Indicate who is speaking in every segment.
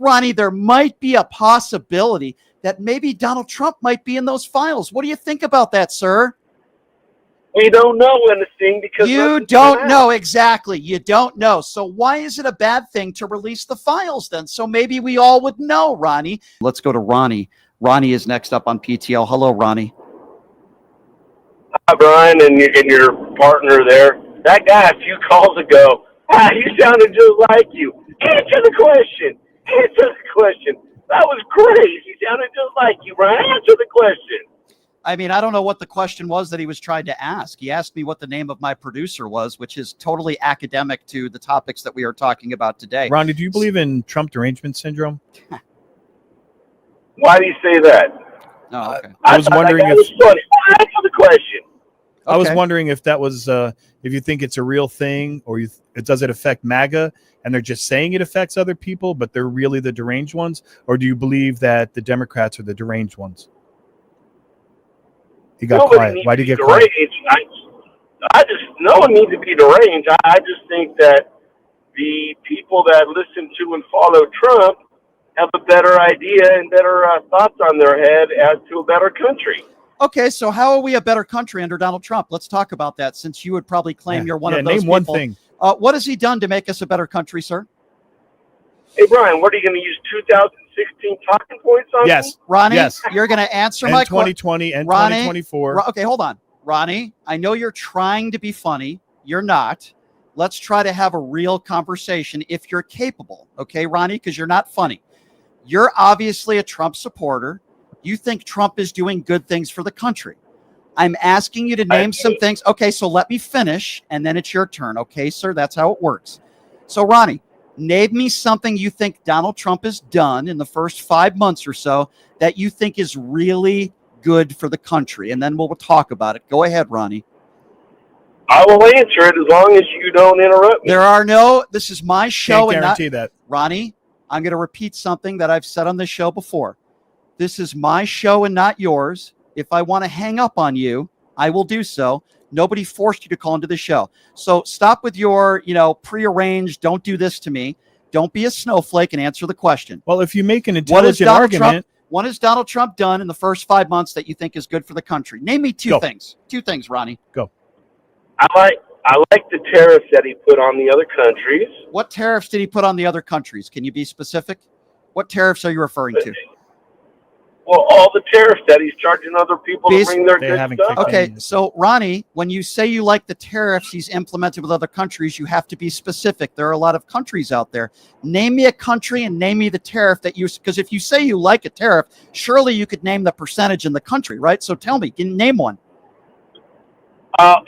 Speaker 1: Ronnie, there might be a possibility that maybe Donald Trump might be in those files. What do you think about that, sir?
Speaker 2: We don't know anything because
Speaker 1: you don't know. Exactly. You don't know. So why is it a bad thing to release the files then? So maybe we all would know, Ronnie. Let's go to Ronnie. Ronnie is next up on PTL. Hello, Ronnie.
Speaker 2: Hi, Brian, and your partner there. That guy a few calls ago, he sounded just like you. Answer the question. Answer the question. That was great. He sounded just like you, Brian. Answer the question.
Speaker 1: I mean, I don't know what the question was that he was trying to ask. He asked me what the name of my producer was, which is totally academic to the topics that we are talking about today.
Speaker 3: Ronnie, do you believe in Trump derangement syndrome?
Speaker 2: Why do you say that?
Speaker 1: Oh, okay.
Speaker 3: I was wondering if
Speaker 2: was funny. Answer the question.
Speaker 3: I was wondering if that was if you think it's a real thing, or does it affect MAGA and they're just saying it affects other people, but they're really the deranged ones, or do you believe that the Democrats are the deranged ones? He got quiet. Why did he get quiet?
Speaker 2: No one needs to be deranged. I just think that the people that listen to and follow Trump have a better idea and better thoughts on their head as to a better country.
Speaker 1: Okay, so how are we a better country under Donald Trump? Let's talk about that, since you would probably claim you're one of those people.
Speaker 3: Name one thing.
Speaker 1: What has he done to make us a better country, sir?
Speaker 2: Hey, Brian, what are you going to use 2016 talking points on?
Speaker 3: Yes.
Speaker 1: Ronnie,
Speaker 3: yes.
Speaker 1: You're going to answer my question.
Speaker 3: 2020 and 2024.
Speaker 1: Okay, hold on. Ronnie, I know you're trying to be funny. You're not. Let's try to have a real conversation if you're capable. Okay, Ronnie, because you're not funny. You're obviously a Trump supporter. You think Trump is doing good things for the country. I'm asking you to name some things. Okay, so let me finish, and then it's your turn. Okay, sir, that's how it works. So, Ronnie, name me something you think Donald Trump has done in the first 5 months or so that you think is really good for the country, and then we'll talk about it. Go ahead, Ronnie.
Speaker 2: I will answer it as long as you don't interrupt me.
Speaker 1: This is my show.
Speaker 3: Can't guarantee that.
Speaker 1: Ronnie, I'm going to repeat something that I've said on this show before. This is my show and not yours. If I want to hang up on you, I will do so. Nobody forced you to call into the show. So stop with your, prearranged, don't do this to me. Don't be a snowflake and answer the question.
Speaker 3: Well, if you make an intelligent argument.
Speaker 1: What has Donald Trump done in the first 5 months that you think is good for the country? Name me two things. Two things, Ronnie.
Speaker 3: Go.
Speaker 2: I like the tariffs that he put on the other countries.
Speaker 1: What tariffs did he put on the other countries? Can you be specific? What tariffs are you referring to?
Speaker 2: Well, all the tariffs that he's charging other people to bring their good stuff.
Speaker 1: Okay, so Ronnie, when you say you like the tariffs he's implemented with other countries, you have to be specific. There are a lot of countries out there. Name me a country and name me the tariff that because if you say you like a tariff, surely you could name the percentage in the country, right? So tell me, can you name one?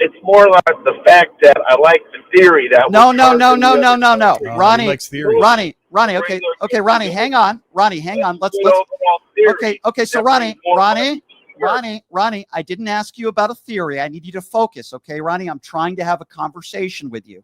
Speaker 2: It's more like the fact that I like the theory that
Speaker 1: No.
Speaker 3: Ronnie likes theory.
Speaker 1: Ronnie, okay, Ronnie, hang on. Let's okay, so Ronnie, I didn't ask you about a theory. I need you to focus, okay, Ronnie? I'm trying to have a conversation with you.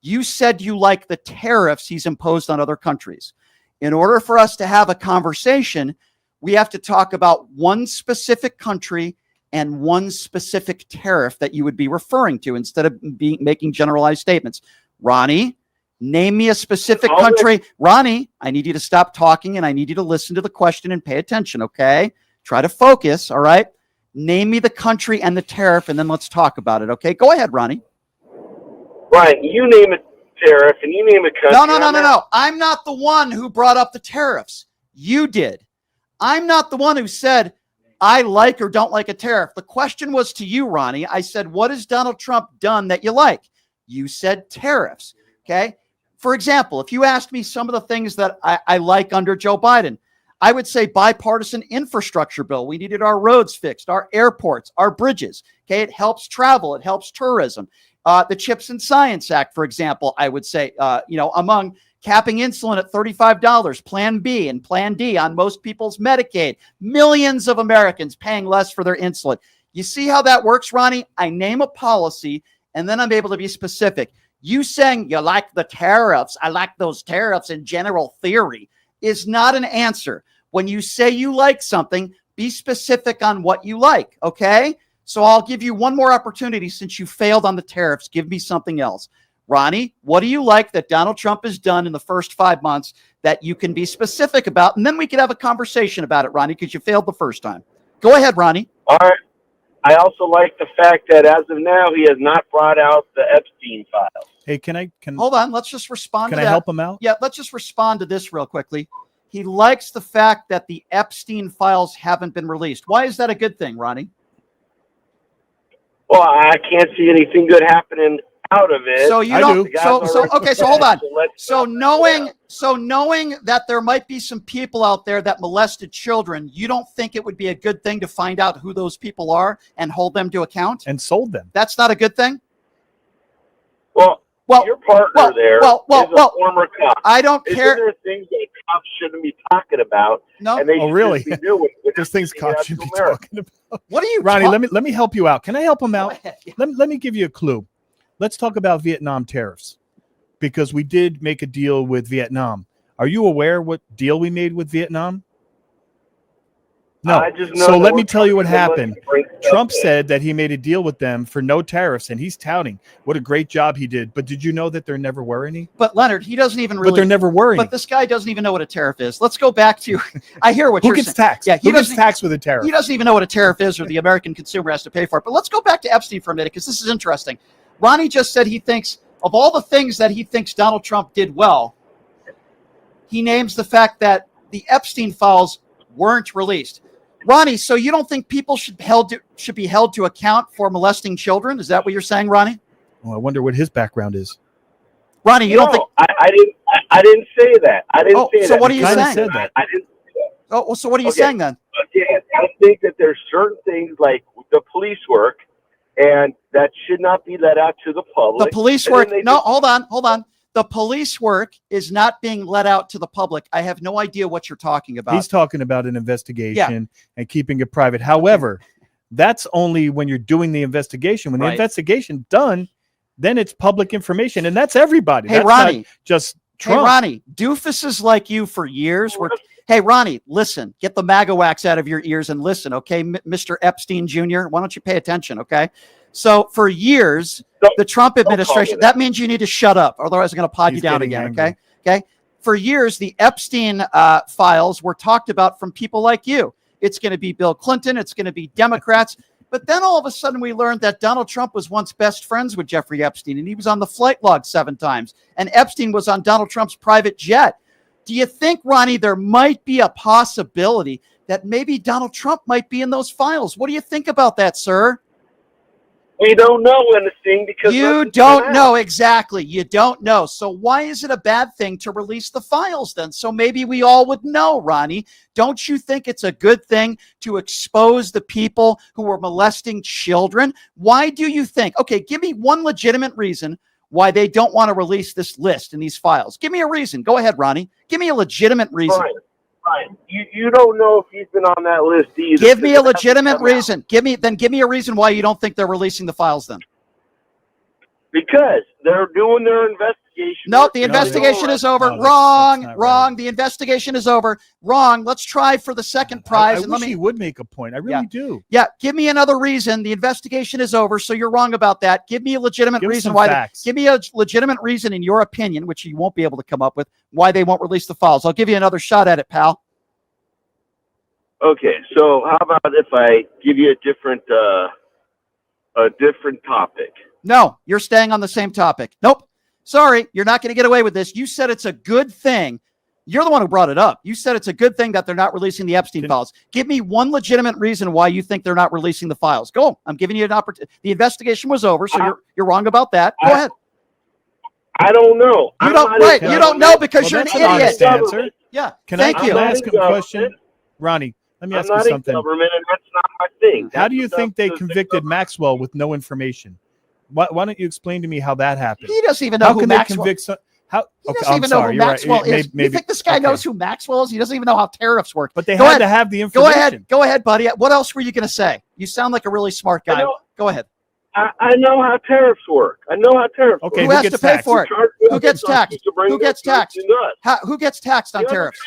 Speaker 1: You said you like the tariffs he's imposed on other countries. In order for us to have a conversation, we have to talk about one specific country and one specific tariff that you would be referring to instead of making generalized statements. Ronnie, name me a specific country. Ronnie, I need you to stop talking and I need you to listen to the question and pay attention, okay? Try to focus, all right? Name me the country and the tariff, and then let's talk about it, okay? Go ahead, Ronnie.
Speaker 2: Right, you name a tariff and you name a country.
Speaker 1: No. I'm not the one who brought up the tariffs. You did. I'm not the one who said, I like or don't like a tariff. The question was to you, Ronnie. I said, what has Donald Trump done that you like? You said tariffs, okay? For example, if you asked me some of the things that I like under Joe Biden, I would say bipartisan infrastructure bill. We needed our roads fixed, our airports, our bridges, okay? It helps travel. It helps tourism. The CHIPS and Science Act, for example, I would say, among capping insulin at $35, Plan B and Plan D on most people's Medicaid, millions of Americans paying less for their insulin. You see how that works, Ronnie? I name a policy, and then I'm able to be specific. You saying you like the tariffs, I like those tariffs in general theory, is not an answer. When you say you like something, be specific on what you like, okay? So I'll give you one more opportunity since you failed on the tariffs. Give me something else. Ronnie, what do you like that Donald Trump has done in the first 5 months that you can be specific about? And then we could have a conversation about it, Ronnie, because you failed the first time. Go ahead, Ronnie.
Speaker 2: All right. I also like the fact that as of now, he has not brought out the Epstein files.
Speaker 3: Hey, can
Speaker 1: hold on? Let's just respond to that.
Speaker 3: Can I help him out?
Speaker 1: Yeah, let's just respond to this real quickly. He likes the fact that the Epstein files haven't been released. Why is that a good thing, Ronnie?
Speaker 2: Well, I can't see anything good happening out of it.
Speaker 1: So you don't. So okay. So hold on. So knowing that there might be some people out there that molested children, you don't think it would be a good thing to find out who those people are and hold them to account
Speaker 3: and sold them?
Speaker 1: That's not a good thing.
Speaker 2: Well, your partner there is a former cop.
Speaker 1: I don't care.
Speaker 2: Isn't there things that cops shouldn't be talking about?
Speaker 1: No.
Speaker 2: And they
Speaker 3: really?
Speaker 2: Be doing
Speaker 3: There's things cops should be talking about.
Speaker 1: What are you,
Speaker 3: Ronnie? Let me help you out. Can I help him out?
Speaker 1: Yeah.
Speaker 3: Let me give you a clue. Let's talk about Vietnam tariffs, because we did make a deal with Vietnam. Are you aware what deal we made with Vietnam? No. So let me tell you what happened. Trump said that he made a deal with them for no tariffs, and he's touting what a great job he did. But did you know that there never were any?
Speaker 1: But Leonard, he doesn't even really.
Speaker 3: But there never were any.
Speaker 1: But this guy doesn't even know what a tariff is. Let's go back to. I hear what you're saying.
Speaker 3: Who gets taxed?
Speaker 1: Yeah,
Speaker 3: who gets taxed with a tariff?
Speaker 1: He doesn't even know what a tariff is, or the American consumer has to pay for it. But let's go back to Epstein for a minute, because this is interesting. Ronnie just said he thinks of all the things that he thinks Donald Trump did well, he names the fact that the Epstein files weren't released. Ronnie, so you don't think people should be held to account for molesting children? Is that what you're saying, Ronnie?
Speaker 3: Well, I wonder what his background is.
Speaker 1: Ronnie, you don't think?
Speaker 2: I didn't say that. I didn't say that.
Speaker 1: So what are you saying?
Speaker 3: Said that.
Speaker 2: I didn't say that.
Speaker 1: Oh, well, so what are you saying then?
Speaker 2: Again, I think that there's certain things like the police work, and that should not be let out to the public.
Speaker 1: The police work. No, hold on. The police work is not being let out to the public. I have no idea what you're talking about.
Speaker 3: He's talking about an investigation and keeping it private. However, that's only when you're doing the investigation. When the investigation's done, then it's public information, and that's everybody.
Speaker 1: Hey,
Speaker 3: that's
Speaker 1: Ronnie,
Speaker 3: not just Trump.
Speaker 1: Hey, Ronnie, doofuses like you for years were. Hey, Ronnie, listen, get the MAGA wax out of your ears and listen, okay? Mr. Epstein Jr., why don't you pay attention, okay? So for years, the Trump administration, that means you need to shut up, otherwise I'm going to pod you down again,
Speaker 3: angry.
Speaker 1: okay? For years, the Epstein files were talked about from people like you. It's going to be Bill Clinton. It's going to be Democrats. But then all of a sudden we learned that Donald Trump was once best friends with Jeffrey Epstein, and he was on the flight log 7 times, and Epstein was on Donald Trump's private jet. Do you think, Ronnie, there might be a possibility that maybe Donald Trump might be in those files? What do you think about that, sir?
Speaker 2: We don't know anything because
Speaker 1: you don't know. Exactly. You don't know. So why is it a bad thing to release the files then? So maybe we all would know, Ronnie. Don't you think it's a good thing to expose the people who were molesting children? Why do you think? Okay, give me one legitimate reason why they don't want to release this list and these files. Give me a reason. Go ahead, Ronnie. Give me a legitimate reason.
Speaker 2: Fine. You don't know if he's been on that list either.
Speaker 1: Give me a legitimate reason. Give me a reason why you don't think they're releasing the files then.
Speaker 2: Because they're doing their investigation.
Speaker 1: No, the investigation is over. Wrong. The investigation is over. Wrong. Let's try for the second prize.
Speaker 3: I wish he would make a point. I really do.
Speaker 1: Yeah. Give me another reason. The investigation is over. So you're wrong about that. Give me a legitimate reason why. Give me a legitimate reason in your opinion, which you won't be able to come up with, why they won't release the files. I'll give you another shot at it, pal.
Speaker 2: Okay. So how about if I give you a different topic?
Speaker 1: No, you're staying on the same topic. Nope. Sorry, you're not going to get away with this. You said it's a good thing. You're the one who brought it up. You said it's a good thing that they're not releasing the Epstein files. Give me one legitimate reason why you think they're not releasing the files. Go. I'm giving you an opportunity. The investigation was over, so you're wrong about that. Go ahead.
Speaker 2: I don't know.
Speaker 1: You don't know because you're an idiot.
Speaker 3: Answer.
Speaker 1: Yeah.
Speaker 3: Thank you. Can I ask a question? Ronnie, let me ask you something.
Speaker 2: Government, and that's not my thing.
Speaker 3: How do you think they convicted Maxwell with no information? Why don't you explain to me how that happened?
Speaker 1: He doesn't even know who Maxwell is.
Speaker 3: He
Speaker 1: doesn't even know who Maxwell is. You think this guy knows who Maxwell is? He doesn't even know how tariffs work.
Speaker 3: But they had to have the information.
Speaker 1: Go ahead, buddy. What else were you going to say? You sound like a really smart guy. Go ahead.
Speaker 2: I know how tariffs work.
Speaker 3: Okay,
Speaker 1: who has to pay for it? Who gets taxed? Who gets taxed? Who gets taxed on tariffs?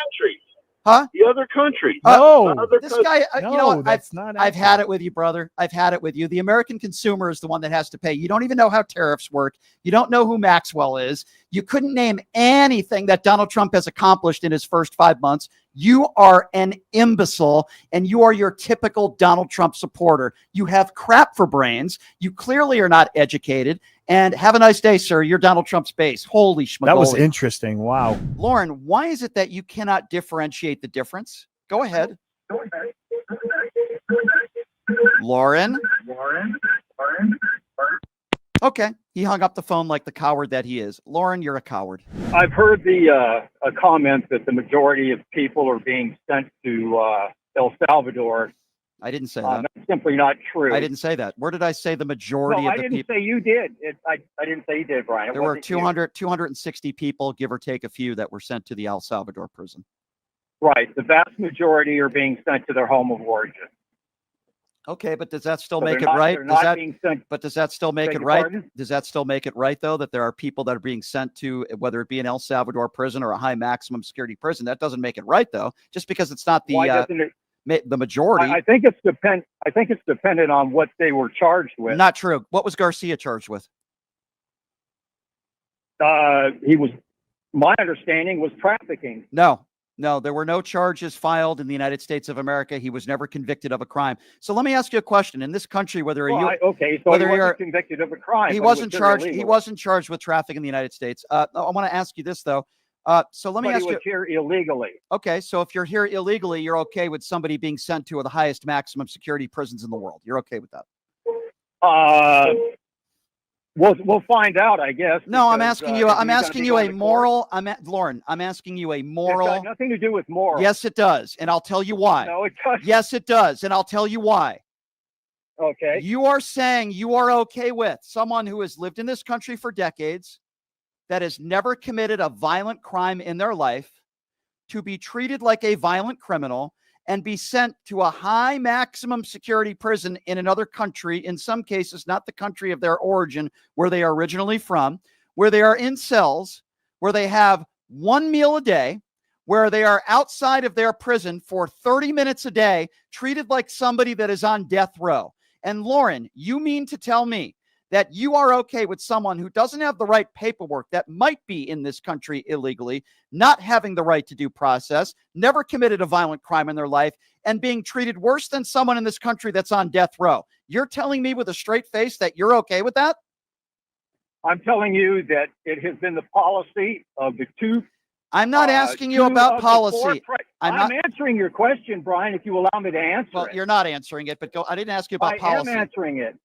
Speaker 1: Huh?
Speaker 2: The other country.
Speaker 3: No,
Speaker 2: Other
Speaker 1: This
Speaker 2: country.
Speaker 1: guy,
Speaker 3: no,
Speaker 1: you know what?
Speaker 3: that's not.
Speaker 1: I've had it with you, brother. I've had it with you. The American consumer is the one that has to pay. You don't even know how tariffs work. You don't know who Maxwell is. You couldn't name anything that Donald Trump has accomplished in his first 5 months. You are an imbecile, and you are your typical Donald Trump supporter. You have crap for brains. You clearly are not educated. And have a nice day, sir. You're Donald Trump's base. Holy schmagoli.
Speaker 3: That was interesting. Wow.
Speaker 1: Lauren, why is it that you cannot differentiate the difference? Go ahead. Lauren? Okay. He hung up the phone like the coward that he is. Lauren, you're a coward.
Speaker 4: I've heard a comment that the majority of people are being sent to El Salvador.
Speaker 1: I didn't say that.
Speaker 4: That's simply not true.
Speaker 1: I didn't say that. Where did I say the majority
Speaker 4: No,
Speaker 1: of the
Speaker 4: I didn't
Speaker 1: people?
Speaker 4: say you did. I didn't say you did, Brian. It
Speaker 1: There were
Speaker 4: wasn't you.
Speaker 1: 260 people, give or take a few, that were sent to the El Salvador prison.
Speaker 4: Right. The vast majority are being sent to their home of origin.
Speaker 1: Okay, but does that still
Speaker 4: So
Speaker 1: make it
Speaker 4: they're not-
Speaker 1: right?
Speaker 4: they're
Speaker 1: Does
Speaker 4: not
Speaker 1: that,
Speaker 4: being sent.
Speaker 1: but does that still make
Speaker 4: Beg
Speaker 1: it
Speaker 4: your
Speaker 1: right?
Speaker 4: pardon?
Speaker 1: Does that still make it right, though, that there are people that are being sent to, whether it be an El Salvador prison or a high maximum security prison? That doesn't make it right, though, just because it's not
Speaker 4: Why doesn't it?
Speaker 1: the majority.
Speaker 4: I think it's dependent on what they were charged with.
Speaker 1: Not true. What was Garcia charged with?
Speaker 4: He was. My understanding was trafficking.
Speaker 1: No, there were no charges filed in the United States of America. He was never convicted of a crime. So let me ask you a question. In this country,
Speaker 4: So
Speaker 1: so
Speaker 4: he
Speaker 1: whether you're-
Speaker 4: wasn't convicted of a crime.
Speaker 1: he
Speaker 4: but
Speaker 1: wasn't
Speaker 4: was
Speaker 1: charged. He
Speaker 4: illegal.
Speaker 1: wasn't charged with trafficking in the United States. I want to ask you this, though. So let me
Speaker 4: But
Speaker 1: ask
Speaker 4: he
Speaker 1: you.
Speaker 4: was here illegally.
Speaker 1: Okay, so if you're here illegally, you're okay with somebody being sent to the highest maximum security prisons in the world. You're okay with that?
Speaker 4: We'll find out, I guess.
Speaker 1: No, I'm
Speaker 4: because,
Speaker 1: asking you.
Speaker 4: is
Speaker 1: I'm
Speaker 4: he gonna
Speaker 1: asking
Speaker 4: be
Speaker 1: you a
Speaker 4: going to court?
Speaker 1: moral. Lauren. I'm asking you a
Speaker 4: It's
Speaker 1: moral.
Speaker 4: got nothing to do with moral.
Speaker 1: Yes, it does, and I'll tell you why.
Speaker 4: No, it doesn't.
Speaker 1: Yes, it does, and I'll tell you why.
Speaker 4: Okay.
Speaker 1: You are saying you are okay with someone who has lived in this country for decades, that has never committed a violent crime in their life, to be treated like a violent criminal and be sent to a high maximum security prison in another country, in some cases, not the country of their origin, where they are originally from, where they are in cells, where they have one meal a day, where they are outside of their prison for 30 minutes a day, treated like somebody that is on death row. And Lauren, you mean to tell me that you are okay with someone who doesn't have the right paperwork, that might be in this country illegally, not having the right to due process, never committed a violent crime in their life, and being treated worse than someone in this country that's on death row? You're telling me with a straight face that you're okay with that?
Speaker 4: I'm telling you that it has been the policy of the two.
Speaker 1: I'm not asking you
Speaker 4: two
Speaker 1: about
Speaker 4: of the four
Speaker 1: policy.
Speaker 4: I'm answering your question, Brian, if you allow me to answer
Speaker 1: Well,
Speaker 4: it.
Speaker 1: you're not answering it, but go. I didn't ask you about
Speaker 4: I
Speaker 1: policy.
Speaker 4: am answering it.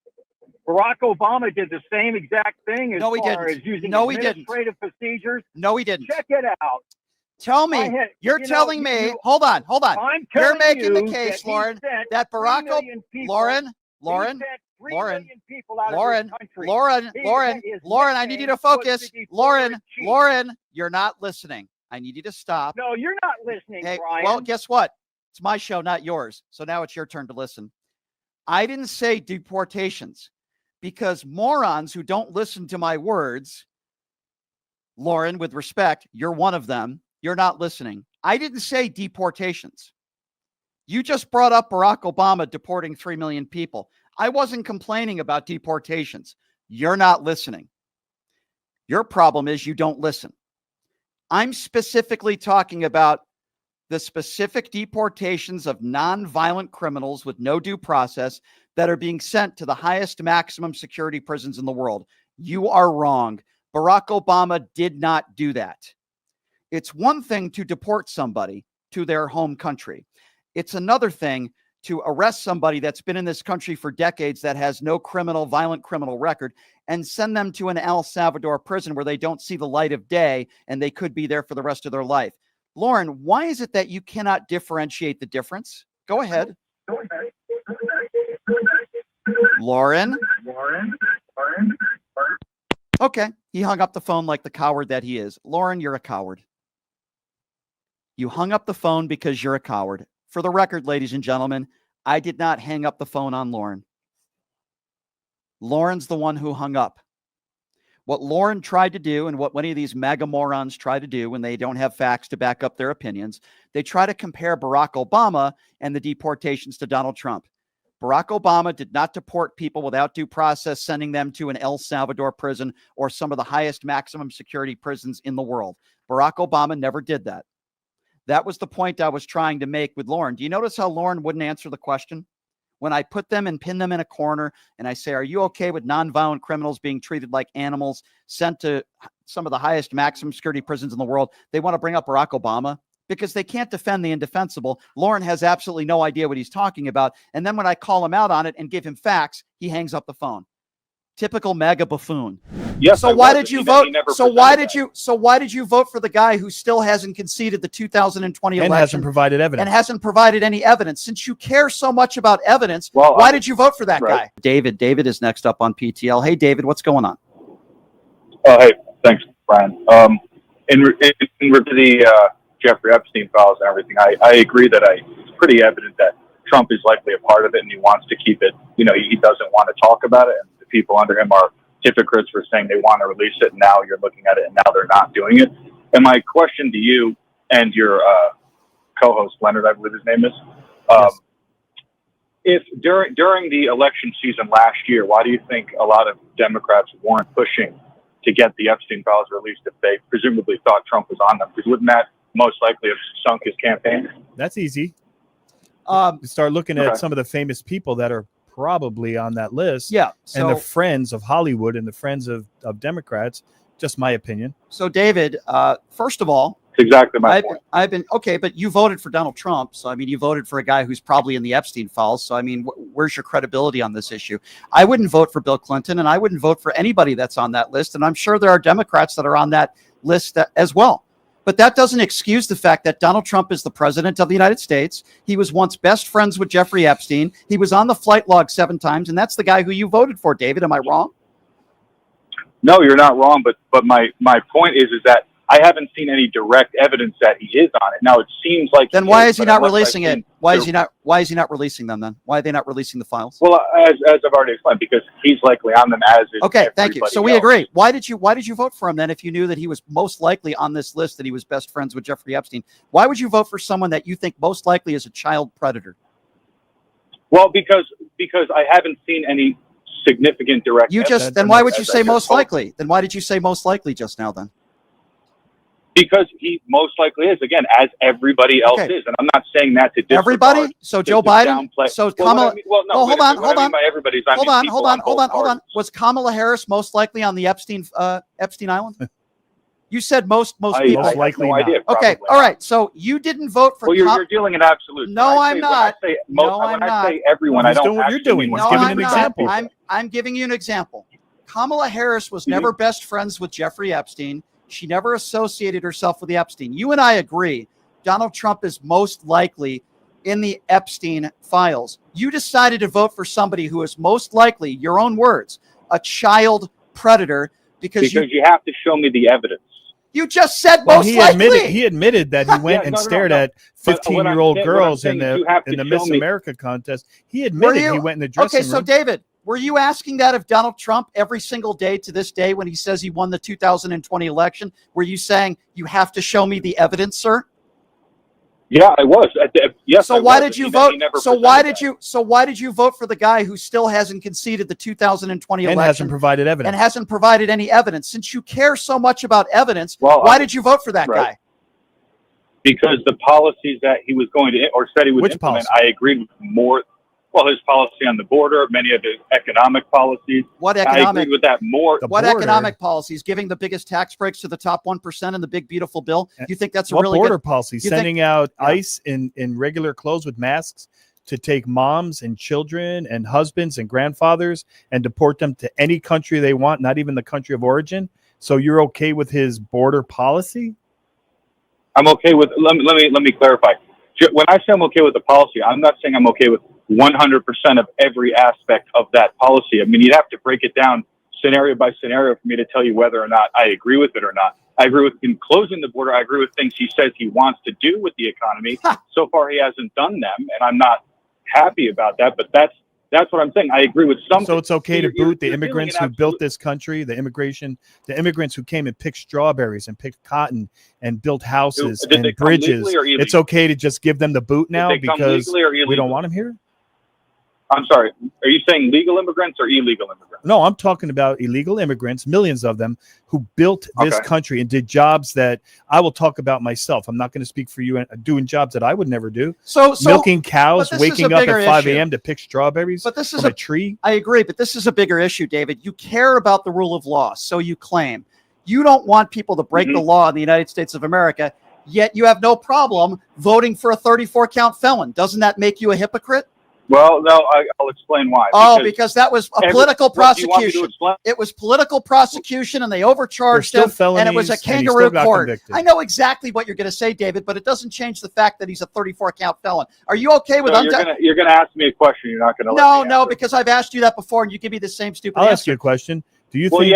Speaker 4: Barack Obama did the same exact thing as
Speaker 1: No, he
Speaker 4: far
Speaker 1: didn't.
Speaker 4: as using
Speaker 1: No, he didn't.
Speaker 4: administrative procedures.
Speaker 1: No, he didn't.
Speaker 4: Check it out.
Speaker 1: Tell me.
Speaker 4: I had-
Speaker 1: You're
Speaker 4: you know,
Speaker 1: telling me.
Speaker 4: you-
Speaker 1: Hold on.
Speaker 4: I'm
Speaker 1: You're
Speaker 4: telling
Speaker 1: making the
Speaker 4: you
Speaker 1: case,
Speaker 4: that he
Speaker 1: Lauren,
Speaker 4: sent
Speaker 1: that
Speaker 4: 3
Speaker 1: Barack
Speaker 4: million people-
Speaker 1: Lauren,
Speaker 4: he
Speaker 1: Lauren,
Speaker 4: sent 3
Speaker 1: Lauren,
Speaker 4: million people out
Speaker 1: Lauren,
Speaker 4: of this country.
Speaker 1: Lauren,
Speaker 4: He-
Speaker 1: Lauren,
Speaker 4: his
Speaker 1: Lauren, I need you to
Speaker 4: nickname was
Speaker 1: focus.
Speaker 4: the
Speaker 1: Lauren,
Speaker 4: Deported Chief.
Speaker 1: Lauren, you're not listening. I need you to stop.
Speaker 4: No, you're not listening,
Speaker 1: Hey,
Speaker 4: Brian.
Speaker 1: well, guess what? It's my show, not yours. So now it's your turn to listen. I didn't say deportations, because morons who don't listen to my words, Lauren, with respect, you're one of them. You're not listening. I didn't say deportations. You just brought up Barack Obama deporting 3 million people. I wasn't complaining about deportations. You're not listening. Your problem is you don't listen. I'm specifically talking about the specific deportations of non-violent criminals with no due process that are being sent to the highest maximum security prisons in the world. You are wrong. Barack Obama did not do that. It's one thing to deport somebody to their home country. It's another thing to arrest somebody that's been in this country for decades that has no violent criminal record, and send them to an El Salvador prison where they don't see the light of day and they could be there for the rest of their life. Lauren, why is it that you cannot differentiate the difference? Go ahead. Lauren? Okay. He hung up the phone like the coward that he is. Lauren, you're a coward. You hung up the phone because you're a coward. For the record, ladies and gentlemen, I did not hang up the phone on Lauren. Lauren's the one who hung up. What Lauren tried to do, and what many of these MAGA morons try to do when they don't have facts to back up their opinions, they try to compare Barack Obama and the deportations to Donald Trump. Barack Obama did not deport people without due process, sending them to an El Salvador prison or some of the highest maximum security prisons in the world. Barack Obama never did that. That was the point I was trying to make with Lauren. Do you notice how Lauren wouldn't answer the question? When I put them and pin them in a corner and I say, are you okay with nonviolent criminals being treated like animals, sent to some of the highest maximum security prisons in the world? They want to bring up Barack Obama because they can't defend the indefensible. Lauren has absolutely no idea what he's talking about. And then when I call him out on it and give him facts, he hangs up the phone. Typical MAGA buffoon.
Speaker 5: Yes,
Speaker 1: so why did you vote? So why did you vote for the guy who still hasn't conceded the 2020 election
Speaker 3: and hasn't provided evidence?
Speaker 1: And hasn't provided any evidence. Since you care so much about evidence, why did you vote for that guy? David is next up on PTL. Hey, David, what's going on?
Speaker 5: Oh, hey, thanks, Brian. In regard to the Jeffrey Epstein files and everything, I agree that it's pretty evident that Trump is likely a part of it and he wants to keep it. You know, he doesn't want to talk about it, and the people under him are hypocrites for saying they want to release it, and now you're looking at it and now they're not doing it. And my question to you and your co-host Leonard, I believe his name is,
Speaker 3: yes.
Speaker 5: If during the election season last year, why do you think a lot of Democrats weren't pushing to get the Epstein files released if they presumably thought Trump was on them? Because wouldn't that most likely have sunk his campaign?
Speaker 3: That's easy. You start looking at some of the famous people that are probably on that list.
Speaker 1: Yeah.
Speaker 3: And the friends of Hollywood and the friends of Democrats, just my opinion.
Speaker 1: So, David, first of all,
Speaker 5: that's exactly my point.
Speaker 1: I've been okay, but you voted for Donald Trump. So, I mean, you voted for a guy who's probably in the Epstein files. So, I mean, where's your credibility on this issue? I wouldn't vote for Bill Clinton, and I wouldn't vote for anybody that's on that list. And I'm sure there are Democrats that are on that list as well. But that doesn't excuse the fact that Donald Trump is the president of the United States. He was once best friends with Jeffrey Epstein. He was on the flight log 7 times, and that's the guy who you voted for, David. Am I wrong?
Speaker 5: No, you're not wrong. But my point is that I haven't seen any direct evidence that he is on it. Now it seems like
Speaker 1: then why is he not releasing it? Why is he not releasing them then? Why are they not releasing the files?
Speaker 5: Well, as I've already explained, because he's likely on them as is.
Speaker 1: Okay, thank you. So we agree. Why did you vote for him then if you knew that he was most likely on this list, that he was best friends with Jeffrey Epstein? Why would you vote for someone that you think most likely is a child predator?
Speaker 5: Well, because I haven't seen any significant direct evidence.
Speaker 1: Then why would you say most likely? Then why did you say most likely just now then?
Speaker 5: Because he most likely is, again, as everybody else is. And I'm not saying that to disregard.
Speaker 1: Everybody? So Joe Biden? So Kamala?
Speaker 5: Hold on. By everybody's,
Speaker 1: hold on. Was Kamala Harris most likely on the Epstein Island? You said most people.
Speaker 3: Most likely
Speaker 5: no idea.
Speaker 1: Okay, all right. So you didn't vote for.
Speaker 5: Well, you're dealing in absolutes.
Speaker 1: No, I'm not.
Speaker 5: When I say everyone, I don't
Speaker 3: doing what you're doing.
Speaker 1: No, I'm not. I'm giving you an example. Kamala Harris was never best friends with Jeffrey Epstein. She never associated herself with the Epstein. You and I agree. Donald Trump is most likely in the Epstein files. You decided to vote for somebody who is most likely, your own words, a child predator because you have to show me the evidence. You just said most likely.
Speaker 3: He admitted that he went and stared at 15-year-old girls in the Miss America contest. He admitted he went in the dressing room.
Speaker 1: Okay, so David, were you asking that of Donald Trump every single day to this day when he says he won the 2020 election? Were you saying you have to show me the evidence, sir?
Speaker 5: Yeah, I was. Yes.
Speaker 1: So why did you vote? So why did you vote for the guy who still hasn't conceded the 2020 election
Speaker 3: and hasn't provided evidence?
Speaker 1: And hasn't provided any evidence? Since you care so much about evidence, why did you vote for that guy?
Speaker 5: Because the policies that he was going to, or said he would implement, I agreed with more. Well, his policy on the border, many of his economic policies.
Speaker 1: What economic?
Speaker 5: I agree with that more.
Speaker 1: What economic policies? Giving the biggest tax breaks to the top 1% in the big beautiful bill. You think that's a really
Speaker 3: border
Speaker 1: good
Speaker 3: policy? Sending out ICE in regular clothes with masks to take moms and children and husbands and grandfathers and deport them to any country they want, not even the country of origin. So you're okay with his border policy?
Speaker 5: I'm okay with. Let me clarify. When I say I'm okay with the policy, I'm not saying I'm okay with 100% of every aspect of that policy. I mean, you'd have to break it down scenario by scenario for me to tell you whether or not I agree with it or not. I agree with him closing the border. I agree with things he says he wants to do with the economy. So far, he hasn't done them, and I'm not happy about that. But that's That's what I'm saying. I agree with some.
Speaker 3: So it's okay to boot the
Speaker 5: you're doing
Speaker 3: immigrants
Speaker 5: an
Speaker 3: who built this country, the immigrants who came and picked strawberries and picked cotton and built houses
Speaker 5: Did they
Speaker 3: and
Speaker 5: come legally
Speaker 3: bridges.
Speaker 5: or illegally?
Speaker 3: It's okay to just give them the boot now
Speaker 5: they come
Speaker 3: because
Speaker 5: legally or
Speaker 3: we don't
Speaker 5: illegally?
Speaker 3: want them here?
Speaker 5: I'm sorry. Are you saying legal immigrants or illegal immigrants?
Speaker 3: No, I'm talking about illegal immigrants, millions of them, who built this country and did jobs that I will talk about myself. I'm not going to speak for you, doing jobs that I would never do.
Speaker 1: So
Speaker 3: milking cows, waking up at 5
Speaker 1: issue.
Speaker 3: a.m. to pick strawberries
Speaker 1: But this is
Speaker 3: from a tree.
Speaker 1: I agree, but this is a bigger issue, David. You care about the rule of law, so you claim. You don't want people to break the law in the United States of America, yet you have no problem voting for a 34-count felon. Doesn't that make you a hypocrite?
Speaker 5: Well, no, I'll explain why.
Speaker 1: Because that was a political prosecution. It was political prosecution, and they overcharged him, and it was a kangaroo court. I know exactly what you're going to say, David, but it doesn't change the fact that he's a 34-count felon. Are you okay with that?
Speaker 5: You're going to ask me a question. You're not going to
Speaker 1: No, because I've asked you that before, and you give me the same stupid
Speaker 3: I'll
Speaker 1: answer.
Speaker 3: ask you a question. Do you think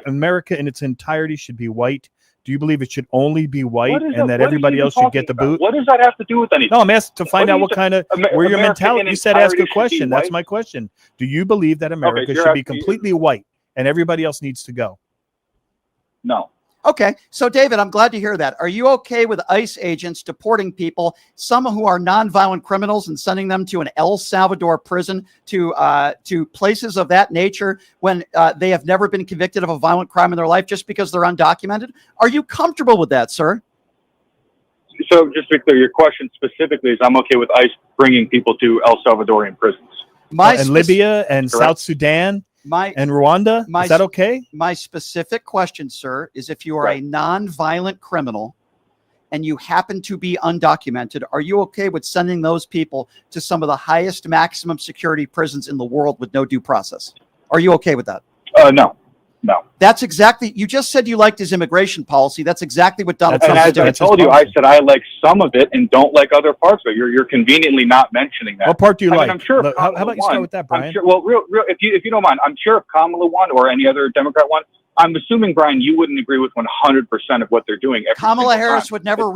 Speaker 3: America in its entirety should be white? Do you believe it should only be white and that everybody else should get the boot?
Speaker 5: What does that have to do with anything?
Speaker 3: No, I'm asking to find out what kind of where your mentality. You said ask a question. That's my question. Do you believe that America should be completely white and everybody else needs to go?
Speaker 5: No.
Speaker 1: Okay, so David, I'm glad to hear that. Are you okay with ICE agents deporting people, some who are nonviolent criminals, and sending them to an El Salvador prison, to places of that nature when they have never been convicted of a violent crime in their life just because they're undocumented? Are you comfortable with that, sir?
Speaker 5: So just to be clear, your question specifically is I'm okay with ICE bringing people to El Salvadorian prisons.
Speaker 3: And Libya and South Sudan. And Rwanda, is that okay?
Speaker 1: My specific question, sir, is if you are a non-violent criminal and you happen to be undocumented, are you okay with sending those people to some of the highest maximum security prisons in the world with no due process? Are you okay with that?
Speaker 5: No.
Speaker 1: That's exactly, you just said you liked his immigration policy. That's exactly what Donald Trump is doing.
Speaker 5: I told you, I said I like some of it and don't like other parts of it. You're conveniently not mentioning that.
Speaker 3: What part do you like?
Speaker 5: I'm sure.
Speaker 3: How about you start with that, Brian?
Speaker 5: I'm sure, well, real, if you don't mind, I'm sure if Kamala won or any other Democrat won, I'm assuming, Brian, you wouldn't agree with 100% of what they're doing.
Speaker 1: Kamala Harris would never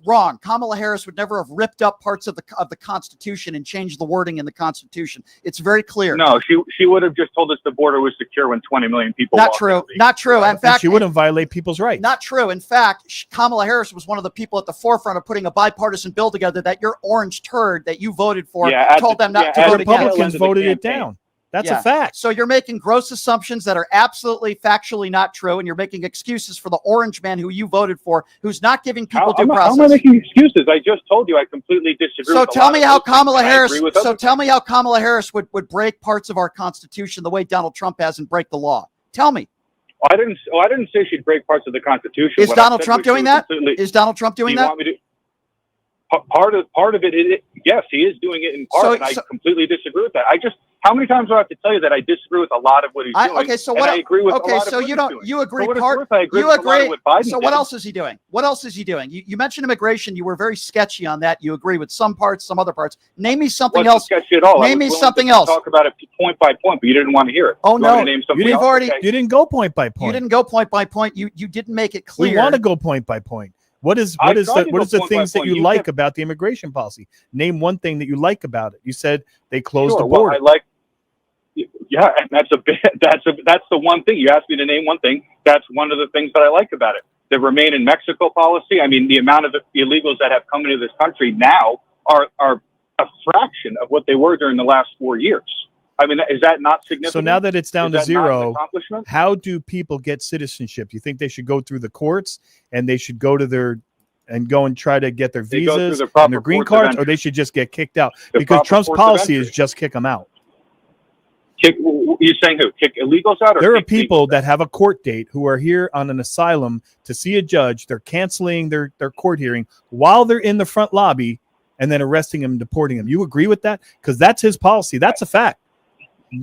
Speaker 1: wrong. Kamala Harris would never have ripped up parts of the Constitution and changed the wording in the Constitution. It's very clear.
Speaker 5: No, she would have just told us the border was secure when 20 million people.
Speaker 1: Not true. Not true. In fact,
Speaker 3: she wouldn't violate people's rights.
Speaker 1: Not true. In fact, Kamala Harris was one of the people at the forefront of putting a bipartisan bill together that your orange turd that you voted for told them not to vote against.
Speaker 3: Republicans voted it down. That's a fact.
Speaker 1: So you're making gross assumptions that are absolutely factually not true, and you're making excuses for the orange man who you voted for, who's not giving people due process.
Speaker 5: How am I making excuses? I just told you I completely disagree.
Speaker 1: So tell me how Kamala Harris. So tell me how Kamala Harris would break parts of our Constitution the way Donald Trump has and break the law. Tell me.
Speaker 5: I didn't say she'd break parts of the Constitution.
Speaker 1: Is Donald Trump doing that? Is Donald Trump doing that?
Speaker 5: Part of it, yes, he is doing it in part, and I completely disagree with that. How many times do I have to tell you that I disagree with a lot of what he's doing?
Speaker 1: Okay, so what?
Speaker 5: I agree with
Speaker 1: okay,
Speaker 5: a lot
Speaker 1: so
Speaker 5: of
Speaker 1: you
Speaker 5: what
Speaker 1: don't.
Speaker 5: he's
Speaker 1: You agree.
Speaker 5: doing.
Speaker 1: You agree. So what
Speaker 5: did.
Speaker 1: else is he doing? What else is he doing? You mentioned immigration. You were very sketchy on that. You agree with some parts, some other parts. Name me something else.
Speaker 5: Sketchy at all.
Speaker 1: Name me something else.
Speaker 5: Talk about it point by point, but you didn't want to hear it.
Speaker 1: Oh no,
Speaker 3: you didn't go point by point.
Speaker 1: You didn't go point by point. You didn't make it clear.
Speaker 3: We want to go point by point. What is the things that you like about the immigration policy? Name one thing that you like about it. You said they closed the border.
Speaker 5: Well, and that's the one thing. You asked me to name one thing. That's one of the things that I like about it. The Remain in Mexico policy. I mean, the amount of illegals that have come into this country now are a fraction of what they were during the last 4 years. I mean, is that not significant?
Speaker 3: So now that it's down to zero, how do people get citizenship? You think they should go through the courts and they should go and try to get their visas and their green cards, or they should just get kicked out? Because Trump's policy is just kick them out.
Speaker 5: You're saying who? Kick illegals out? Or
Speaker 3: there are people that have a court date who are here on an asylum to see a judge. They're canceling their court hearing while they're in the front lobby and then arresting them and deporting them. You agree with that? Because that's his policy. That's a fact.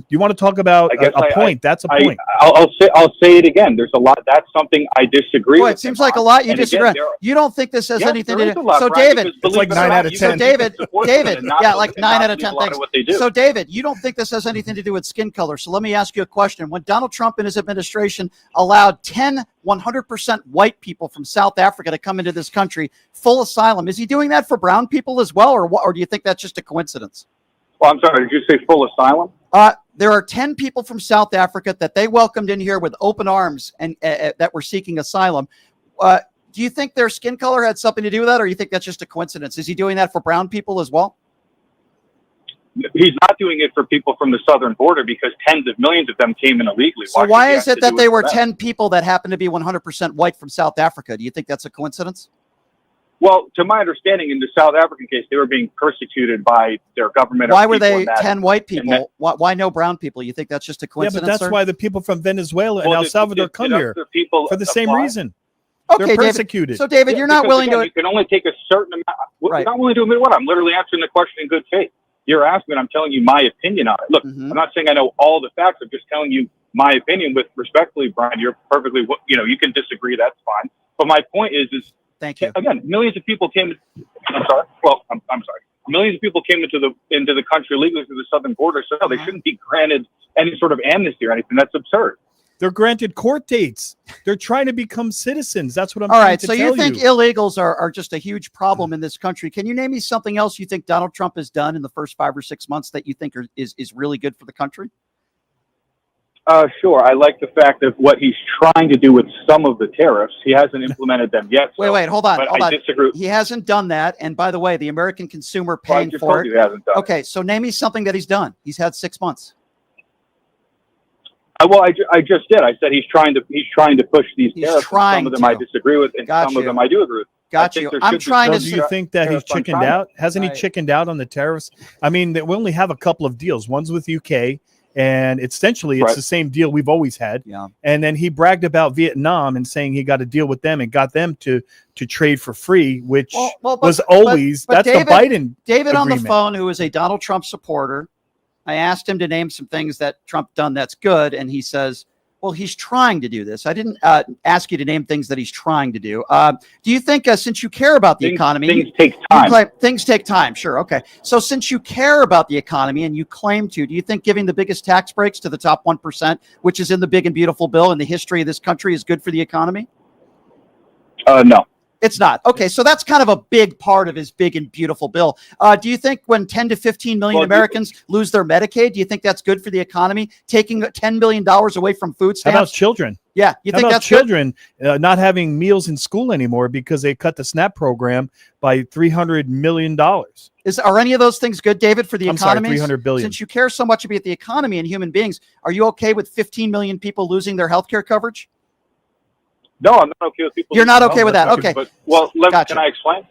Speaker 3: You want to talk about a point? That's a point.
Speaker 5: I'll say it again. There's a lot. That's something I disagree with.
Speaker 1: It seems like a lot you disagree. You don't think this has anything to do. So David,
Speaker 3: it's like 9 out of 10.
Speaker 1: So David, like 9 out of 10 things. So David, you don't think this has anything to do with skin color. So let me ask you a question. When Donald Trump and his administration allowed 100% white people from South Africa to come into this country, full asylum, is he doing that for brown people as well, or do you think that's just a coincidence?
Speaker 5: Well, I'm sorry. Did you say full asylum?
Speaker 1: There are 10 people from South Africa that they welcomed in here with open arms and that were seeking asylum. Do you think their skin color had something to do with that, or you think that's just a coincidence? Is he doing that for brown people as well?
Speaker 5: He's not doing it for people from the southern border because tens of millions of them came in illegally.
Speaker 1: So why is it that they were 10 people that happened to be 100% white from South Africa? Do you think that's a coincidence?
Speaker 5: Well, to my understanding, in the South African case, they were being persecuted by their government.
Speaker 1: Why were they 10 white people? Why no brown people? You think that's just a coincidence?
Speaker 3: Yeah, but that's why the people from Venezuela and El Salvador come here for the same reason.
Speaker 1: Okay,
Speaker 3: they're persecuted.
Speaker 1: David. So, David, you're not willing to.
Speaker 5: You can only take a certain amount.
Speaker 1: Right.
Speaker 5: You're not willing to admit what? I'm literally answering the question in good faith. You're asking, and I'm telling you my opinion on it. Look, I'm not saying I know all the facts. I'm just telling you my opinion. With respectfully, Brian, you're perfectly. You can disagree. That's fine. But my point is.
Speaker 1: Thank you.
Speaker 5: Again, millions of people came. I'm sorry. Well, I'm sorry. Millions of people came into the country illegally through the southern border. So no, they shouldn't be granted any sort of amnesty or anything. That's absurd.
Speaker 3: They're granted court dates. They're trying to become citizens. That's what I'm
Speaker 1: All
Speaker 3: trying
Speaker 1: right.
Speaker 3: to
Speaker 1: So
Speaker 3: tell
Speaker 1: you think illegals are just a huge problem in this country. Can you name me something else you think Donald Trump has done in the first 5 or 6 months that you think is really good for the country?
Speaker 5: Sure. I like the fact of what he's trying to do with some of the tariffs. He hasn't implemented them yet. So,
Speaker 1: wait, hold on.
Speaker 5: I disagree.
Speaker 1: He hasn't done that. And by the way, the American consumer paying for it.
Speaker 5: He hasn't done
Speaker 1: okay, so name me something that he's done. He's had 6 months.
Speaker 5: Well, I just did. I said he's trying to push these tariffs. Some of them I disagree with, and some of them I do agree with.
Speaker 1: Got you. I'm trying to.
Speaker 3: Do you think that he's chickened out? Hasn't he chickened out on the tariffs? I mean, we only have a couple of deals. One's with UK. And essentially, it's the same deal we've always had.
Speaker 1: Yeah.
Speaker 3: And then he bragged about Vietnam and saying he got a deal with them and got them to trade for free, which was always that's David, the Biden.
Speaker 1: David
Speaker 3: agreement.
Speaker 1: On the phone, who is a Donald Trump supporter, I asked him to name some things that Trump done that's good, and he says, "Well, he's trying to do this." I didn't ask you to name things that he's trying to do. Do you think, since you care about the economy,
Speaker 5: things take time?
Speaker 1: Things take time. Sure. Okay. So since you care about the economy and you claim to, do you think giving the biggest tax breaks to the top 1%, which is in the big and beautiful bill in the history of this country, is good for the economy?
Speaker 5: No.
Speaker 1: It's not. Okay, so that's kind of a big part of his big and beautiful bill. Do you think when 10 to 15 million Americans lose their Medicaid, do you think that's good for the economy? Taking $10 billion away from food stamps?
Speaker 3: How about children?
Speaker 1: Yeah, you think that's
Speaker 3: children not having meals in school anymore because they cut the SNAP program by $300 million?
Speaker 1: Are any of those things good, David, for the economy?
Speaker 3: I'm sorry, $300 billion.
Speaker 1: Since you care so much about the economy and human beings, are you okay with 15 million people losing their health care coverage?
Speaker 5: No, I'm not okay with people.
Speaker 1: You're not okay with that. Okay.
Speaker 5: But, can I explain?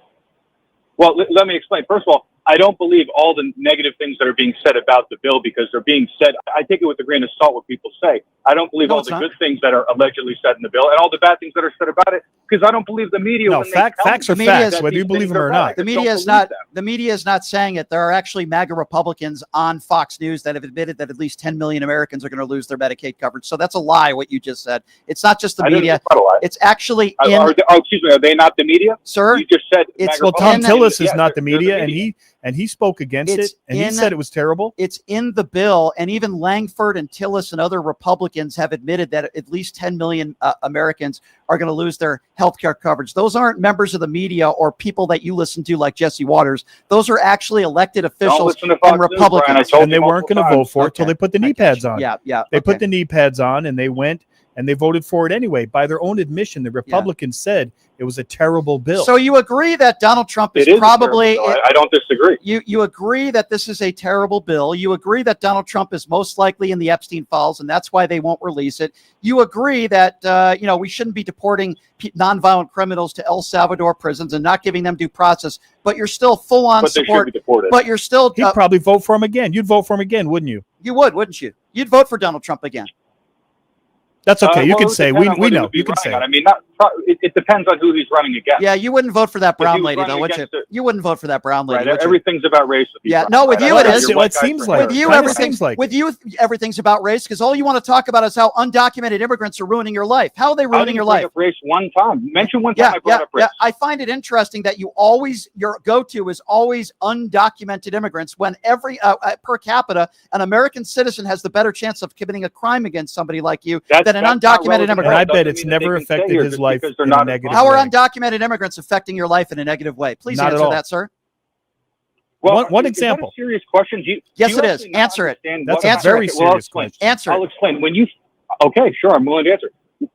Speaker 5: Well, let me explain. First of all, I don't believe all the negative things that are being said about the bill because they're being said. I take it with a grain of salt what people say. I don't believe all the good things that are allegedly said in the bill and all the bad things that are said about it because I don't believe the media.
Speaker 3: No, facts are facts, whether you believe them or not.
Speaker 1: The media is not. The media is not saying it. There are actually MAGA Republicans on Fox News that have admitted that at least 10 million Americans are going to lose their Medicaid coverage. So that's a lie. What you just said. It's not just the media. It's actually
Speaker 5: excuse me. Are they not the media,
Speaker 1: sir?
Speaker 5: You just said.
Speaker 3: Well, Tom Tillis is not the media, and he spoke against it, and he said it was terrible.
Speaker 1: It's in the bill, and even Langford and Tillis and other Republicans have admitted that at least 10 million Americans are going to lose their health care coverage. Those aren't members of the media or people that you listen to like Jesse Waters. Those are actually elected officials and Republicans.
Speaker 3: And they weren't going to vote for it till they put the knee pads on.
Speaker 1: Yeah.
Speaker 3: They put the knee pads on, and they went and they voted for it anyway. By their own admission, the Republicans said it was a terrible bill.
Speaker 1: So you agree that Donald Trump is probably...
Speaker 5: I don't disagree.
Speaker 1: You agree that this is a terrible bill. You agree that Donald Trump is most likely in the Epstein files, and that's why they won't release it. You agree that we shouldn't be deporting nonviolent criminals to El Salvador prisons and not giving them due process, but you're still full-on support. But you're still...
Speaker 3: He'd probably vote for him again. You'd vote for him again, wouldn't you?
Speaker 1: You would, wouldn't you? You'd vote for Donald Trump again.
Speaker 3: That's okay. You can say we know. You can say.
Speaker 5: I mean, it depends on who he's running against.
Speaker 1: Yeah, you wouldn't vote for that brown lady, though, would you? You wouldn't vote for that brown lady.
Speaker 5: Right. Everything's about race.
Speaker 1: Yeah, no, with you it is.
Speaker 3: It seems like
Speaker 1: with you everything's about race because all you want to talk about is how undocumented immigrants are ruining your life. How are they ruining your life?
Speaker 5: Race one time. Mention one time I brought up race.
Speaker 1: Yeah, I find it interesting that your go-to is always undocumented immigrants when every per capita an American citizen has the better chance of committing a crime against somebody like you than an undocumented immigrant.
Speaker 3: And I bet it's never affected his life in a negative way.
Speaker 1: How are undocumented immigrants affecting your life in a negative way? Please answer that, sir.
Speaker 4: Well,
Speaker 3: one
Speaker 4: is
Speaker 3: example.
Speaker 4: that a serious question?
Speaker 1: Yes,
Speaker 4: do you
Speaker 1: it is.
Speaker 4: actually not
Speaker 1: Answer it.
Speaker 4: understand
Speaker 3: That's
Speaker 4: what-
Speaker 3: a very
Speaker 4: Okay, well, I'll
Speaker 3: serious
Speaker 4: explain.
Speaker 3: question.
Speaker 1: Answer
Speaker 4: I'll
Speaker 1: it.
Speaker 4: explain. Okay, sure, I'm willing to answer.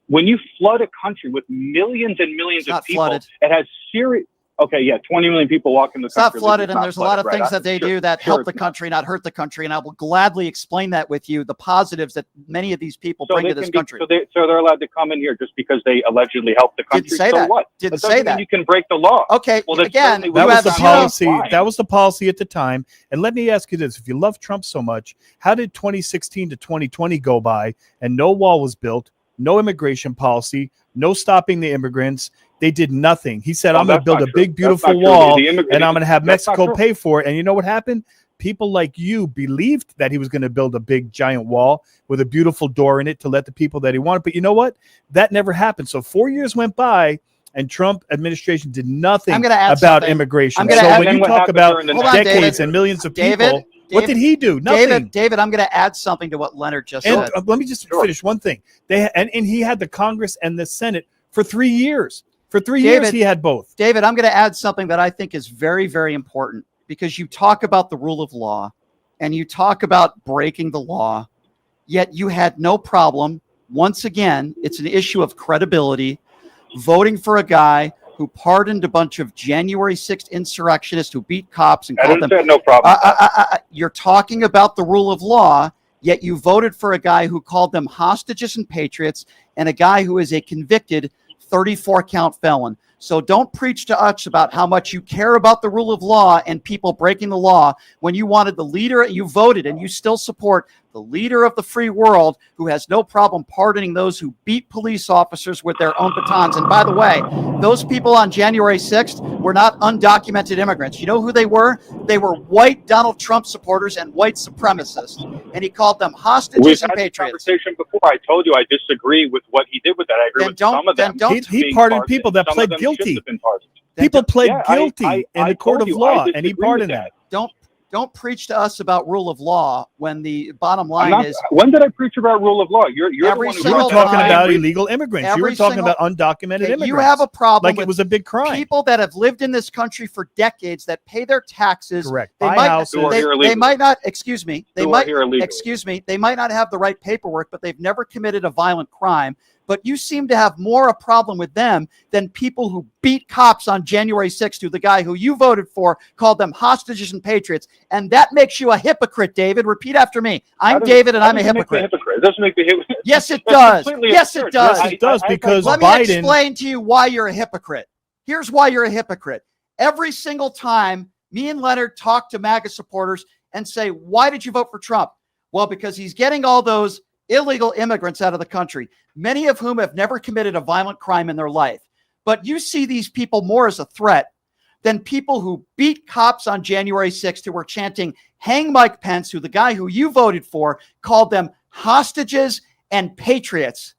Speaker 4: When you flood a country with millions and millions
Speaker 1: It's
Speaker 4: of
Speaker 1: not
Speaker 4: people,
Speaker 1: flooded.
Speaker 4: it has serious. Okay, yeah, 20 million people walk in the
Speaker 1: It's not
Speaker 4: country.
Speaker 1: flooded,
Speaker 4: It's
Speaker 1: and
Speaker 4: not
Speaker 1: there's a lot of
Speaker 4: flooded,
Speaker 1: things
Speaker 4: right?
Speaker 1: that they
Speaker 4: Sure,
Speaker 1: do that
Speaker 4: sure
Speaker 1: help the
Speaker 4: it's not.
Speaker 1: country, not hurt the country. And I will gladly explain that with you, the positives that many of these people bring
Speaker 4: they
Speaker 1: to this
Speaker 4: can be-
Speaker 1: country.
Speaker 4: So they're allowed to come in here just because they allegedly help the country.
Speaker 1: Didn't say
Speaker 4: so
Speaker 1: that.
Speaker 4: What?
Speaker 1: Didn't
Speaker 4: doesn't
Speaker 1: say
Speaker 4: mean
Speaker 1: that.
Speaker 4: You can break the law.
Speaker 1: Okay,
Speaker 4: Well, that's
Speaker 1: again,
Speaker 4: certainly
Speaker 1: you
Speaker 3: That
Speaker 4: what
Speaker 3: was
Speaker 1: have
Speaker 3: the
Speaker 4: sounds
Speaker 1: zero.
Speaker 3: policy.
Speaker 4: fine.
Speaker 3: That was the policy at the time. And let me ask you this: if you love Trump so much, how did 2016 to 2020 go by and no wall was built, no immigration policy, no stopping the immigrants? They did nothing. He said,
Speaker 4: Oh,
Speaker 3: I'm going to
Speaker 4: that's
Speaker 3: build
Speaker 4: not
Speaker 3: a
Speaker 4: true.
Speaker 3: big,
Speaker 4: That's
Speaker 3: beautiful
Speaker 4: not true.
Speaker 3: wall,
Speaker 4: The
Speaker 3: and I'm going to have
Speaker 4: that's not
Speaker 3: Mexico
Speaker 4: true.
Speaker 3: pay for it. And you know what happened? People like you believed that he was going to build a big, giant wall with a beautiful door in it to let the people that he wanted. But you know what? That never happened. So 4 years went by, and Trump administration did nothing
Speaker 1: I'm gonna add
Speaker 3: about
Speaker 1: something.
Speaker 3: immigration.
Speaker 1: I'm gonna
Speaker 3: So
Speaker 1: add-
Speaker 3: when
Speaker 4: then
Speaker 3: you
Speaker 4: what
Speaker 3: talk
Speaker 4: happened
Speaker 3: about
Speaker 4: during the
Speaker 1: Hold on,
Speaker 3: decades
Speaker 1: David.
Speaker 3: and millions of
Speaker 1: David,
Speaker 3: people, what did he do? Nothing.
Speaker 1: David, I'm going to add something to what Leonard just
Speaker 3: And
Speaker 1: said.
Speaker 3: let me just
Speaker 4: Sure.
Speaker 3: finish one thing. And he had the Congress and the Senate for 3 years. For 3
Speaker 1: David-
Speaker 3: years, he had both.
Speaker 1: David, I'm going to add something that I think is very, very important, because you talk about the rule of law and you talk about breaking the law, yet you had no problem. Once again, it's an issue of credibility, voting for a guy who pardoned a bunch of January 6th insurrectionists who beat cops and
Speaker 4: I
Speaker 1: called
Speaker 4: didn't
Speaker 1: them.
Speaker 4: say no problem.
Speaker 1: You're talking about the rule of law, yet you voted for a guy who called them hostages and patriots, and a guy who is a convicted 34 count felon. So don't preach to us about how much you care about the rule of law and people breaking the law when you wanted the leader. You voted and you still support the leader of the free world, who has no problem pardoning those who beat police officers with their own batons. And by the way, those people on January 6th were not undocumented immigrants. You know who they were? They were white Donald Trump supporters and white supremacists. And he called them
Speaker 4: We've
Speaker 1: hostages and
Speaker 4: had this
Speaker 1: patriots.
Speaker 4: conversation before. I told you I disagree with what he did with that. I agree
Speaker 1: Then
Speaker 4: with
Speaker 1: don't-
Speaker 4: some of them.
Speaker 1: then don't-
Speaker 3: He
Speaker 4: being
Speaker 3: pardoned
Speaker 4: pardoned,
Speaker 3: people that
Speaker 4: some of
Speaker 3: pled
Speaker 4: them shouldn't
Speaker 3: guilty.
Speaker 4: have been pardoned.
Speaker 3: People pled
Speaker 4: Yeah, I
Speaker 3: guilty in the court
Speaker 4: told
Speaker 3: of
Speaker 4: you,
Speaker 3: law,
Speaker 4: I
Speaker 3: and he
Speaker 4: disagree with
Speaker 3: pardoned
Speaker 4: that.
Speaker 3: them.
Speaker 1: Don't preach to us about rule of law when the bottom
Speaker 4: I'm
Speaker 1: line
Speaker 4: not,
Speaker 1: is
Speaker 4: when did I preach about rule of law? You're the
Speaker 1: Every
Speaker 4: one who
Speaker 3: You were
Speaker 1: single
Speaker 4: brought that
Speaker 3: talking
Speaker 4: up.
Speaker 1: time-
Speaker 3: about illegal immigrants. You
Speaker 1: every
Speaker 3: were talking
Speaker 1: single-
Speaker 3: about undocumented
Speaker 1: okay,
Speaker 3: immigrants.
Speaker 1: you have a problem
Speaker 3: like
Speaker 1: with
Speaker 3: it was a big crime.
Speaker 1: people that have lived in this country for decades, that pay their taxes.
Speaker 3: Correct.
Speaker 1: They
Speaker 3: Buy
Speaker 1: might,
Speaker 3: houses.
Speaker 4: Who are here
Speaker 1: they
Speaker 4: illegally.
Speaker 1: might not, excuse me, they
Speaker 4: Who are
Speaker 1: might,
Speaker 4: here illegally.
Speaker 1: excuse me, they might not have the right paperwork, but they've never committed a violent crime. But you seem to have more a problem with them than people who beat cops on January 6th, who the guy who you voted for called them hostages and patriots. And that makes you a hypocrite, David. Repeat after me. I'm David and I'm a hypocrite.
Speaker 4: It doesn't make me a hypocrite.
Speaker 1: Yes, it
Speaker 4: That's
Speaker 1: does.
Speaker 4: completely
Speaker 1: Yes, it
Speaker 4: absurd.
Speaker 1: does.
Speaker 3: Yes, it does, because
Speaker 1: Let me
Speaker 3: Biden-
Speaker 1: explain to you why you're a hypocrite. Here's why you're a hypocrite. Every single time me and Leonard talk to MAGA supporters and say, why did you vote for Trump? Well, because he's getting all those illegal immigrants out of the country, many of whom have never committed a violent crime in their life. But you see these people more as a threat than people who beat cops on January 6th, who were chanting, hang Mike Pence, who the guy who you voted for called them hostages and patriots.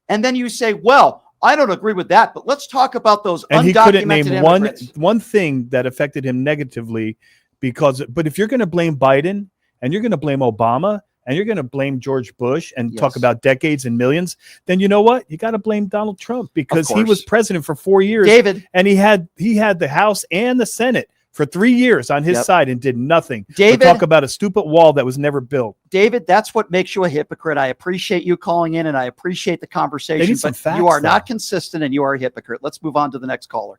Speaker 1: And then you say, well, I don't agree with that, but let's talk about those
Speaker 3: And he couldn't name
Speaker 1: undocumented
Speaker 3: one
Speaker 1: immigrants.
Speaker 3: thing that affected him negatively, but if you're going to blame Biden and you're going to blame Obama and you're going to blame George Bush and talk
Speaker 1: Yes.
Speaker 3: about decades and millions, then you know what? You got to blame Donald Trump, because he
Speaker 1: course.
Speaker 3: was president for 4 years,
Speaker 1: David,
Speaker 3: and he had the House and the Senate for 3 years on his
Speaker 1: Yep.
Speaker 3: side and did nothing.
Speaker 1: David-
Speaker 3: But talk about a stupid wall that was never built.
Speaker 1: David, that's what makes you a hypocrite. I appreciate you calling in and I appreciate the
Speaker 3: They
Speaker 1: conversation,
Speaker 3: need some
Speaker 1: but
Speaker 3: facts,
Speaker 1: you are not
Speaker 3: though.
Speaker 1: consistent and you are a hypocrite. Let's move on to the next caller.